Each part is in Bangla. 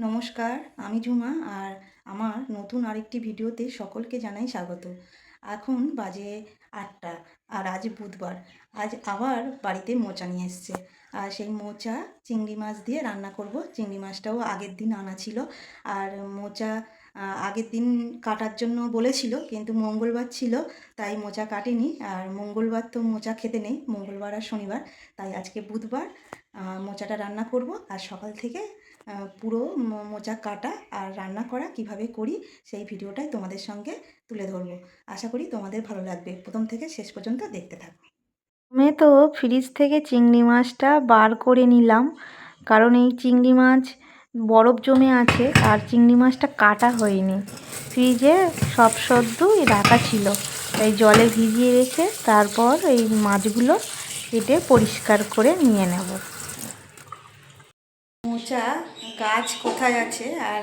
নমস্কার, আমি ঝুমা আর আমার নতুন আরেকটি ভিডিওতে সকলকে জানাই স্বাগত। এখন বাজে ৮টা আর আজ বুধবার। আজ আবার বাড়িতে মোচা নিয়ে এসছে। আর সেই মোচা চিংড়ি মাছ দিয়ে রান্না করব। চিংড়ি মাছটাও আগের দিন আনা ছিল। আর মোচা আগের দিন কাটার জন্য বলেছিল, কিন্তু মঙ্গলবার ছিল তাই মোচা কাটেনি। আর মঙ্গলবার তো মোচা খেতে নেই, মঙ্গলবার আর শনিবার। তাই আজকে বুধবার মোচাটা রান্না করব। আর সকাল থেকে পুরো মোচা কাটা আর রান্না করা কিভাবে করি সেই ভিডিওটাই তোমাদের সঙ্গে তুলে ধরবো। আশা করি তোমাদের ভালো লাগবে, প্রথম থেকে শেষ পর্যন্ত দেখতে থাকো। আমি তো ফ্রিজ থেকে চিংড়ি মাছটা বার করে নিলাম, কারণ এই চিংড়ি মাছ বরফ জমে আছে আর চিংড়ি মাছটা কাটা হয়নি। ফ্রিজে সব সদ্যই রাখা ছিল, তাই জলে ভিজিয়ে রেখে তারপর এই মাছগুলো কেটে পরিষ্কার করে নিয়ে নেব। মোচা গাছ কোথায় আছে আর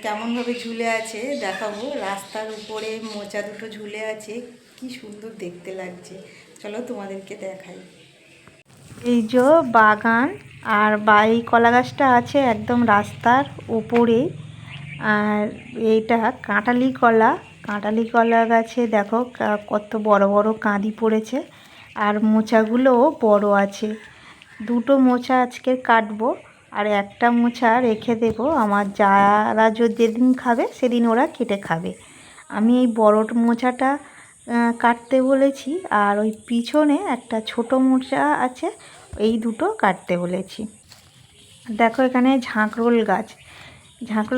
কেমনভাবে ঝুলে আছে দেখাবো। রাস্তার উপরে মোচা দুটো ঝুলে আছে, কি সুন্দর দেখতে লাগছে। চলো তোমাদেরকে দেখাই। এই যে বাগান আর এই কলা গাছটা আছে একদম রাস্তার উপরেই। আর এইটা কাঁঠালি কলা গাছে দেখো কত বড় বড় কাঁদি পড়েছে, আর মোচাগুলোও বড় আছে। দুটো মোচা আজকে কাটবো আর একটা মোচা রেখে দেব, আমার যারা যেদিন খাবে সেদিন ওরা কেটে খাবে। আমি এই বড় মোচাটা কাটতে বলেছি, আর ওই পিছনে একটা ছোট মোচা আছে, এই দুটো কাটতে বলেছি। দেখো এখানে ঝাঁকরোল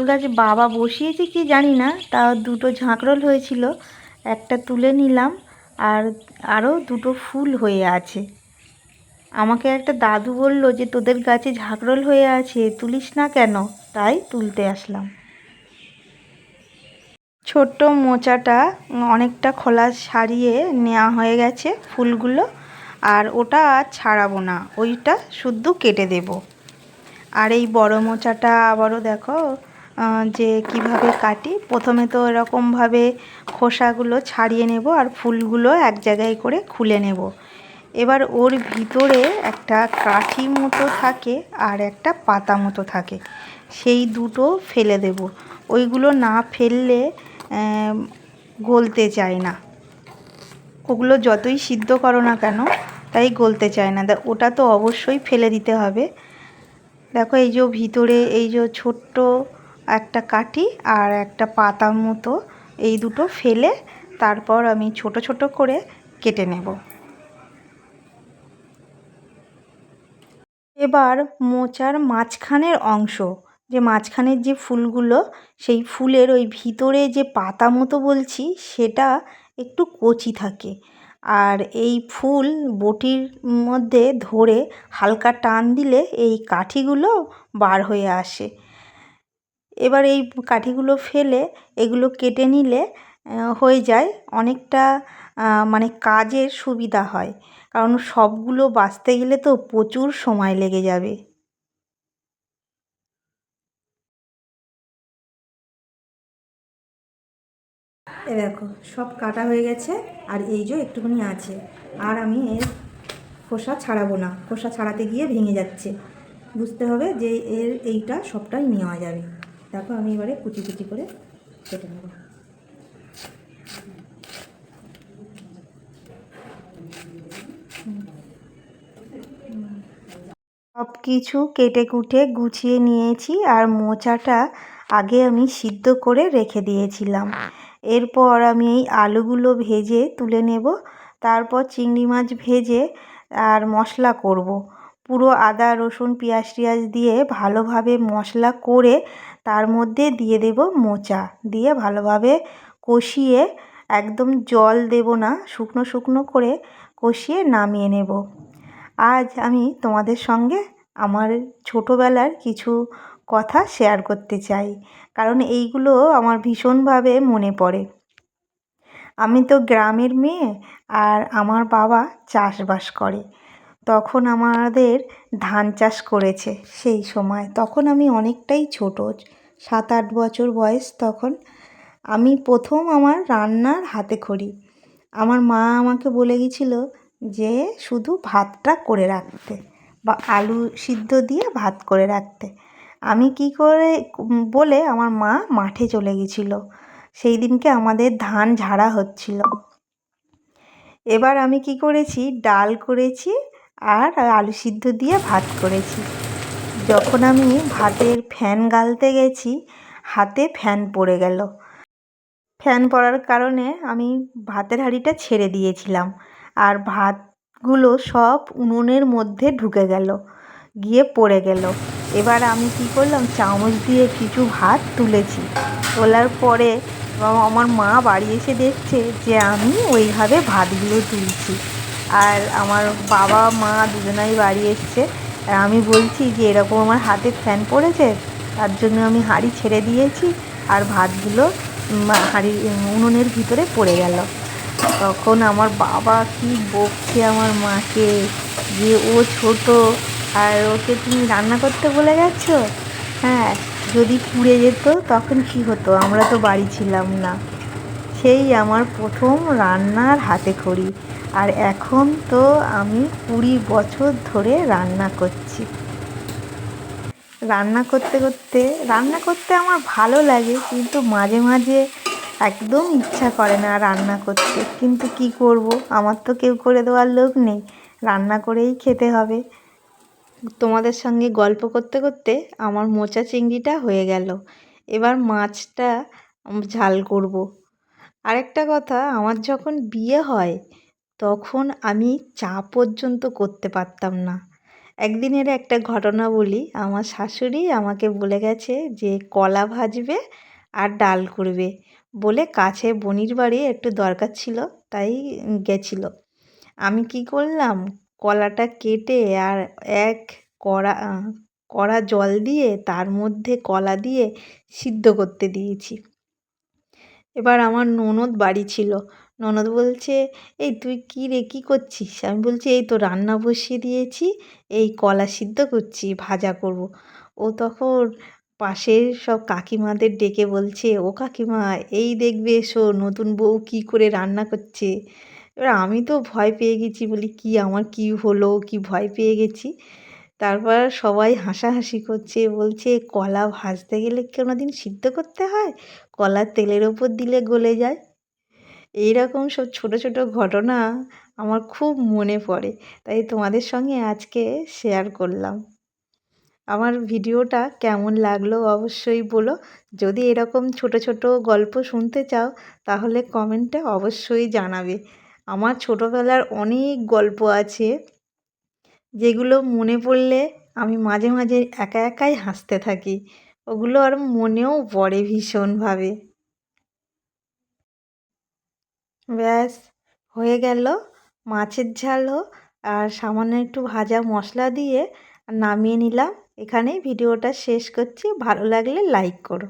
গাছ বাবা বসিয়েছে কি জানি না, তা দুটো ঝাঁকরোল হয়েছিল, একটা তুলে নিলাম। আর আরও দুটো ফুল হয়ে আছে। আমাকে একটা দাদু বলল যে তোদের গাছে ঝাঁকরোল হয়ে আছে, তুলিস না কেন? তাই তুলতে আসলাম। ছোট্ট মোচাটা অনেকটা খোলা ছাড়িয়ে নেওয়া হয়ে গেছে ফুলগুলো, আর ওটা আর ছাড়াবো না, ওইটা শুদ্ধ কেটে দেব। আর এই বড় মোচাটা আবারও দেখো যে কিভাবে কাটি। প্রথমে তো এরকমভাবে খোসাগুলো ছাড়িয়ে নেব আর ফুলগুলো এক জায়গায় করে খুলে নেব। এবার ওর ভিতরে একটা কাঠি মতো থাকে আর একটা পাতা মতো থাকে, সেই দুটো ফেলে দেব। ওইগুলো না ফেললে গলতে চায় না, ওগুলো যতই সিদ্ধ করো না কেন তাই গলতে চায় না, ওটা তো অবশ্যই ফেলে দিতে হবে। দেখো এই যে ভিতরে এই যে ছোট্ট একটা কাঠি আর একটা পাতার মতো, এই দুটো ফেলে তারপর আমি ছোট ছোট করে কেটে নেব। এবার মোচার মাঝখানের অংশ, যে মাঝখানের যে ফুলগুলো, সেই ফুলের ওই ভিতরে যে পাতা মতো বলছি সেটা একটু কচি থাকে, আর এই ফুল বটির মধ্যে ধরে হালকা টান দিলে এই কাঠিগুলো বার হয়ে আসে। এবার এই কাঠিগুলো ফেলে এগুলো কেটে নিলে হয়ে যায় অনেকটা, মানে কাজের সুবিধা হয়, কারণ সবগুলো বাছতে গেলে তো প্রচুর সময় লেগে যাবে। এ দেখো সব কাটা হয়ে গেছে, আর এই যে একটুখানি আছে। আর আমি এর খোসা ছাড়াবো না, খোসা ছাড়াতে গিয়ে ভেঙে যাচ্ছে। বুঝতে হবে যে এর এইটা সবটাই নেওয়া যাবে। দেখো আমি এবারে কুচি কুচি করে কেটে নেব। সব কিছু কেটে কুটে গুছিয়ে নিয়েছি, আর মোচাটা আগে আমি সিদ্ধ করে রেখে দিয়েছিলাম। এরপর আমি এই আলুগুলো ভেজে তুলে নেব, তারপর চিংড়ি মাছ ভেজে আর মশলা করব। পুরো আদা রসুন পেঁয়াজ টিয়াজ দিয়ে ভালোভাবে মশলা করে তার মধ্যে দিয়ে দেব মোচা, দিয়ে ভালোভাবে কষিয়ে, একদম জল দেব না, শুকনো শুকনো করে কষিয়ে নামিয়ে নেব। আজ আমি তোমাদের সঙ্গে আমার ছোটোবেলার কিছু কথা শেয়ার করতে চাই, কারণ এইগুলো আমার ভীষণভাবে মনে পড়ে। আমি তো গ্রামের মেয়ে, আর আমার বাবা চাষবাস করে। তখন আমাদের ধান চাষ করেছে সেই সময়, তখন আমি অনেকটাই ছোট, 7-8 বছর বয়স তখন। আমি প্রথম আমার রান্নার হাতেখড়ি আমার মা আমাকে বলে গেছিলো যে শুধু ভাতটা করে রাখতে, বা আলু সিদ্ধ দিয়ে ভাত করে রাখতে। আমি কি করে বলে আমার মা মাঠে চলে গেছিল। সেই দিনকে আমাদের ধান ঝাড়া হচ্ছিল। এবার আমি কি করেছি, ডাল করেছি আর আলু সিদ্ধ দিয়ে ভাত করেছি। যখন আমি ভাতের ফ্যান গালতে গেছি, হাতে ফ্যান পড়ে গেল। ফ্যান পড়ার কারণে আমি ভাতের হাঁড়িটা ছেড়ে দিয়েছিলাম, আর ভাতগুলো সব উনুনের মধ্যে ঢুকে গেল, গিয়ে পড়ে গেল। এবার আমি কি করলাম, চামচ দিয়ে কিছু ভাত তুলেছি। তোলার পরে আমার মা বাড়ি এসে দেখছে যে আমি ওইভাবে ভাতগুলো তুলছি। আর আমার বাবা মা দুজনাই বাড়ি এসছে। আর আমি বলছি যে এরকম আমার হাতে ফ্যান পড়েছে, তার জন্য আমি হাঁড়ি ছেড়ে দিয়েছি আর ভাতগুলো উনুনের ভিতরে পড়ে গেল। তখন আমার বাবা কি বকছে আমার মাকে, যে ও ছোট আর ওকে তুমি রান্না করতে বলে গেছো। হ্যাঁ, যদি পুড়ে যেত তখন কি হতো, আমরা তো বাড়ি ছিলাম না। সেই আমার প্রথম রান্নার হাতেখড়ি। আর এখন তো আমি 20 বছর ধরে রান্না করছি। রান্না করতে আমার ভালো লাগে, কিন্তু মাঝে মাঝে একদম ইচ্ছা করে না রান্না করতে। কিন্তু কি করব, আমার তো কেউ করে দেওয়ার লোক নেই, রান্না করেই খেতে হবে। তোমাদের সঙ্গে গল্প করতে করতে আমার মোচা চিংড়িটা হয়ে গেল। এবার মাছটা ঝাল করব। আরেকটা কথা, আমার যখন বিয়ে হয় তখন আমি চা পর্যন্ত করতে পারতাম না। একদিনের একটা ঘটনা বলি। আমার শাশুড়ি আমাকে বলে গেছে যে কলা ভাজবে আর ডাল করবে বলে, কাছে বোনির বাড়ি একটু দরকার ছিল, তাই গেছিল। আমি কি করলাম, কলাটা কেটে আর এক কড়া কড়া জল দিয়ে তার মধ্যে কলা দিয়ে সিদ্ধ করতে দিয়েছি। এবার আমার ননদ বাড়ি ছিল। ননদ বলছে, এই তুই কী রে, কী করছিস? আমি বলছি, এই তো রান্না বসিয়ে দিয়েছি, এই কলা সিদ্ধ করছি, ভাজা করব। ও তখন পাশের সব কাকিমাদের ডেকে বলছে, ও কাকিমা, এই দেখবে এসো নতুন বউ কী করে রান্না করছে। এবার আমি তো ভয় পেয়ে গেছি, বলি কি আমার কি হলো, কি ভয় পেয়ে গেছি। তারপর সবাই হাসাহাসি করছে, বলছে কলা ভাজতে গেলে কোনোদিন সিদ্ধ করতে হয়, কলা তেলের ওপর দিলে গলে যায়। এইরকম সব ছোট ছোট ঘটনা আমার খুব মনে পড়ে, তাই তোমাদের সঙ্গে আজকে শেয়ার করলাম। আমার ভিডিওটা কেমন লাগলো অবশ্যই বলো। যদি এরকম ছোট ছোট গল্প শুনতে চাও তাহলে কমেন্টে অবশ্যই জানাবে। আমার ছোটোবেলার অনেক গল্প আছে, যেগুলো মনে পড়লে আমি মাঝে মাঝে একা একাই হাসতে থাকি। ওগুলো আর মনেও পড়ে ভীষণভাবে। ব্যাস, হয়ে গেল মাছের ঝালও, আর সামান্য একটু ভাজা মশলা দিয়ে নামিয়ে নিলাম। এখানেই ভিডিওটা শেষ করছি। ভালো লাগলে লাইক করো।